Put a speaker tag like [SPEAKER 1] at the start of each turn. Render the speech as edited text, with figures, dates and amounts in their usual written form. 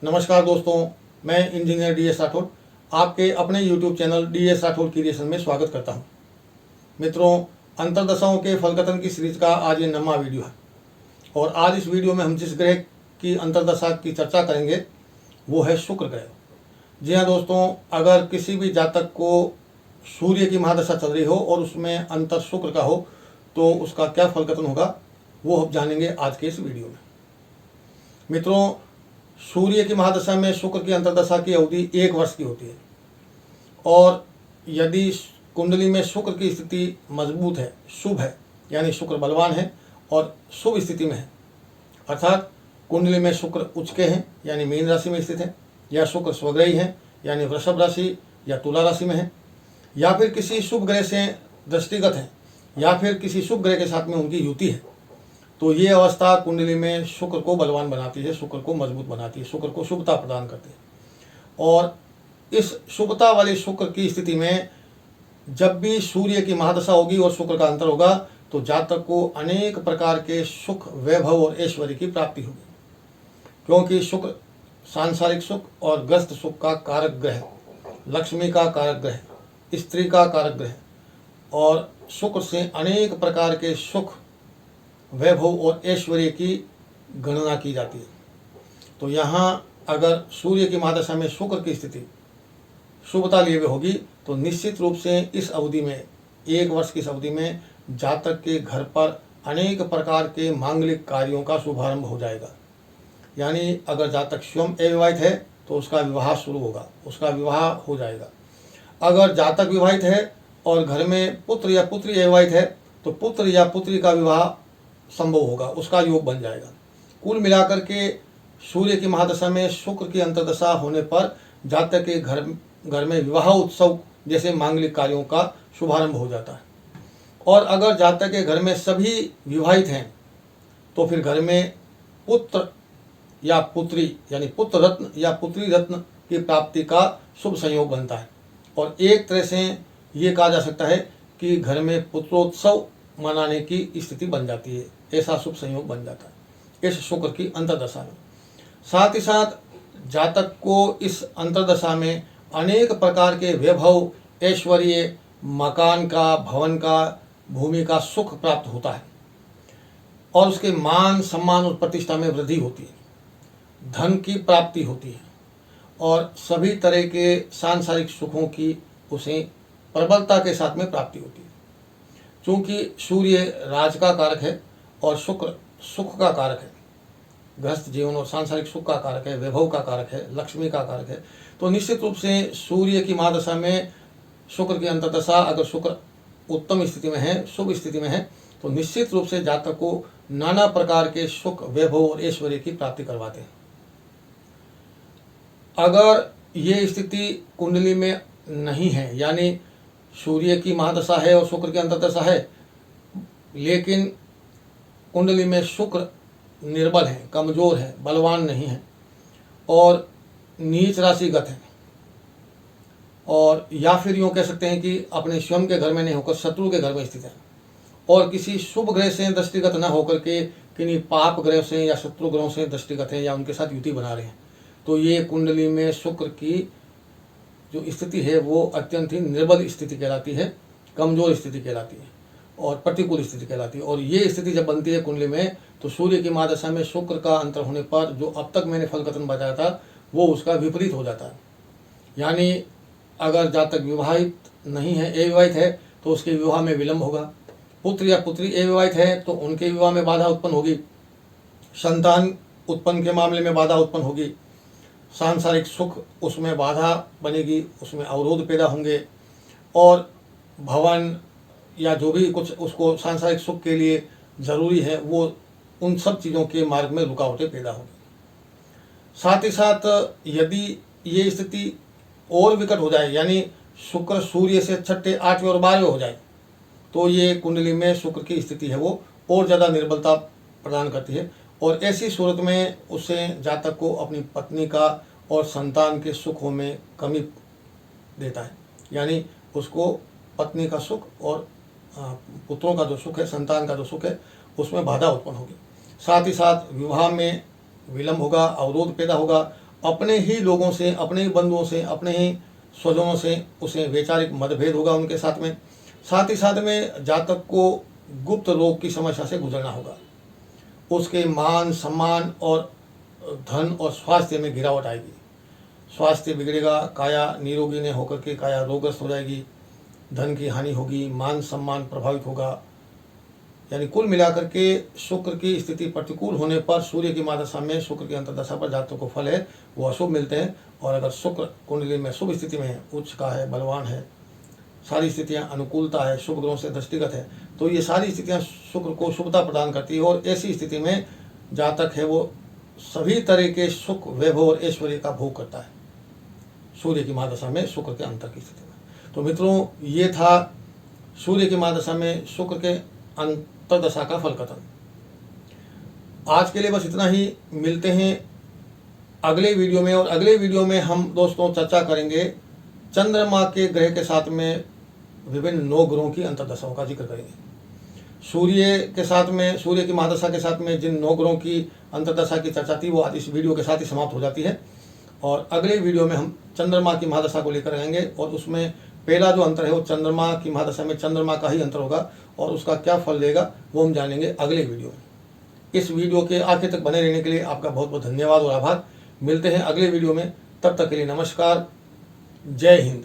[SPEAKER 1] नमस्कार दोस्तों, मैं इंजीनियर DS राठौड़ आपके अपने YouTube channel DS Rathore creation में स्वागत करता हूं। मित्रों, अंतर्दशाओं के फलकथन की सीरीज का आज ये 9वां वीडियो है और आज इस वीडियो में हम जिस ग्रह की अंतर्दशा की चर्चा करेंगे वो है शुक्र ग्रह। जी हाँ दोस्तों, अगर किसी भी जातक को सूर्य की महादशा चल रही हो और उसमें अंतर शुक्र का हो तो उसका क्या फलकथन होगा वो हम जानेंगे आज के इस वीडियो में। मित्रों, सूर्य की महादशा में शुक्र की अंतर्दशा की अवधि 1 वर्ष की होती है और यदि कुंडली में शुक्र की स्थिति मजबूत है, शुभ है, यानी शुक्र बलवान है और शुभ स्थिति में है, अर्थात कुंडली में शुक्र उच्च के हैं यानी मीन राशि में स्थित है, या शुक्र स्वग्रही है यानी वृषभ राशि या तुला राशि में है, या फिर किसी शुभ ग्रह से दृष्टिगत है, या फिर किसी शुभ ग्रह के साथ में उनकी युति है, तो ये अवस्था कुंडली में शुक्र को बलवान बनाती है, शुक्र को मजबूत बनाती है, शुक्र को शुभता प्रदान करती है। और इस शुभता वाले शुक्र की स्थिति में जब भी सूर्य की महादशा होगी और शुक्र का अंतर होगा तो जातक को अनेक प्रकार के सुख, वैभव और ऐश्वर्य की प्राप्ति होगी, क्योंकि शुक्र सांसारिक सुख और ग्रस्त सुख का कारक ग्रह, लक्ष्मी का कारक ग्रह, स्त्री का कारक ग्रह, और शुक्र से अनेक प्रकार के सुख, वैभव और ऐश्वर्य की गणना की जाती है। तो यहाँ अगर सूर्य की महादशा में शुक्र की स्थिति शुभता लिए हुए होगी तो निश्चित रूप से इस अवधि में, 1 वर्ष की इस अवधि में जातक के घर पर अनेक प्रकार के मांगलिक कार्यों का शुभारंभ हो जाएगा। यानी अगर जातक स्वयं अविवाहित है तो उसका विवाह शुरू होगा, उसका विवाह हो जाएगा। अगर जातक विवाहित है और घर में पुत्र या पुत्री अविवाहित है तो पुत्र या पुत्री का विवाह संभव होगा, उसका योग बन जाएगा। कुल मिलाकर के सूर्य की महादशा में शुक्र की अंतर्दशा होने पर जातक के घर में विवाह उत्सव जैसे मांगलिक कार्यों का शुभारंभ हो जाता है। और अगर जातक के घर में सभी विवाहित हैं तो फिर घर में पुत्र या पुत्री यानी पुत्र रत्न या पुत्री रत्न की प्राप्ति का शुभ संयोग बनता है। और एक तरह से ये कहा जा सकता है कि घर में पुत्रोत्सव मनाने की स्थिति बन जाती है, ऐसा शुभ संयोग बन जाता है इस शुक्र की अंतर्दशा में। साथ ही साथ जातक को इस अंतर्दशा में अनेक प्रकार के वैभव, ऐश्वर्य, मकान का, भवन का, भूमि का सुख प्राप्त होता है और उसके मान, सम्मान और प्रतिष्ठा में वृद्धि होती है, धन की प्राप्ति होती है और सभी तरह के सांसारिक सुखों की उसे प्रबलता के साथ में प्राप्ति होती है। चूँकि सूर्य राज का कारक है और शुक्र सुख का कारक है, गृहस्थ जीवन और सांसारिक सुख का कारक है, वैभव का कारक है, लक्ष्मी का कारक है, तो निश्चित रूप से सूर्य की महादशा में शुक्र की अंतर्दशा अगर शुक्र उत्तम स्थिति में है, शुभ स्थिति में है, तो निश्चित रूप से जातक को नाना प्रकार के सुख, वैभव और ऐश्वर्य की प्राप्ति करवाते हैं। अगर ये स्थिति कुंडली में नहीं है, यानी सूर्य की महादशा है और शुक्र की अंतर्दशा है, लेकिन कुंडली में शुक्र निर्बल है, कमजोर है, बलवान नहीं है और नीच राशिगत है, और या फिर यूँ कह सकते हैं कि अपने स्वयं के घर में नहीं होकर शत्रु के घर में स्थित है और किसी शुभ ग्रह से दृष्टिगत न होकर के किन्हीं पाप ग्रह से या शत्रु ग्रहों से दृष्टिगत है या उनके साथ युति बना रहे हैं, तो ये कुंडली में शुक्र की जो स्थिति है वो अत्यंत ही निर्बल स्थिति कहलाती है, कमजोर स्थिति कहलाती है और प्रतिकूल स्थिति कहलाती है। और ये स्थिति जब बनती है कुंडली में तो सूर्य की महादशा में शुक्र का अंतर होने पर जो अब तक मैंने फलकथन बताया था वो उसका विपरीत हो जाता है। यानी अगर जातक विवाहित नहीं है, अविवाहित है, तो उसके विवाह में विलंब होगा। पुत्र या पुत्री अविवाहित है तो उनके विवाह में बाधा उत्पन्न होगी, संतान उत्पन्न के मामले में बाधा उत्पन्न होगी, सांसारिक सुख उसमें बाधा बनेगी, उसमें अवरोध पैदा होंगे और भवन या जो भी कुछ उसको सांसारिक सुख के लिए ज़रूरी है वो उन सब चीज़ों के मार्ग में रुकावटें पैदा होंगी। साथ ही साथ यदि ये स्थिति और विकट हो जाए, यानी शुक्र सूर्य से 6ठे, 8वें और 12वें हो जाए, तो ये कुंडली में शुक्र की स्थिति है वो और ज़्यादा निर्बलता प्रदान करती है और ऐसी सूरत में उसे जातक को अपनी पत्नी का और संतान के सुखों में कमी देता है। यानी उसको पत्नी का सुख और पुत्रों का जो सुख है, संतान का जो सुख है, उसमें बाधा उत्पन्न होगी। साथ ही साथ विवाह में विलंब होगा, अवरोध पैदा होगा अपने ही लोगों से, अपने ही बंधुओं से, अपने ही स्वजनों से उसे वैचारिक मतभेद होगा उनके साथ में। साथ ही साथ में जातक को गुप्त रोग की समस्या से गुजरना होगा। उसके मान सम्मान और धन और स्वास्थ्य में गिरावट आएगी। स्वास्थ्य बिगड़ेगा, काया निरोगी ने होकर के काया रोगग्रस्त हो जाएगी, धन की हानि होगी, मान सम्मान प्रभावित होगा। यानी कुल मिलाकर के शुक्र की स्थिति प्रतिकूल होने पर सूर्य की महादशा में शुक्र की अंतर्दशा पर जातकों को फल है वो अशुभ मिलते हैं। और अगर शुक्र कुंडली में शुभ स्थिति में है, उच्च का है, बलवान है, सारी स्थितियां अनुकूलता है, शुभ ग्रहों से दृष्टिगत है, तो ये सारी स्थितियां शुक्र को शुभता प्रदान करती है। और ऐसी स्थिति में जातक है वो सभी तरह के सुख, वैभव और ऐश्वर्य का भोग करता है सूर्य की महादशा में शुक्र के अंतर की स्थिति में। तो मित्रों, ये था सूर्य की महादशा में शुक्र के अंतर्दशा का फल कथन। आज के लिए बस इतना ही। मिलते हैं अगले वीडियो में। और अगले वीडियो में हम दोस्तों चर्चा करेंगे चंद्रमा के ग्रह के साथ में विभिन्न 9 ग्रहों की अंतर्दशाओं का जिक्र करेंगे। सूर्य के साथ में, सूर्य की महादशा के साथ में जिन 9 ग्रहों की अंतर्दशा की चर्चा थी वो आज इस वीडियो के साथ ही समाप्त हो जाती है। और अगले वीडियो में हम चंद्रमा की महादशा को लेकर आएंगे और उसमें पहला जो अंतर है वो चंद्रमा की महादशा में चंद्रमा का ही अंतर होगा और उसका क्या फल देगा वो हम जानेंगे अगले वीडियो में। इस वीडियो के आखिर तक बने रहने के लिए आपका बहुत बहुत धन्यवाद और आभार। मिलते हैं अगले वीडियो में, तब तक के लिए नमस्कार, जय हिंद।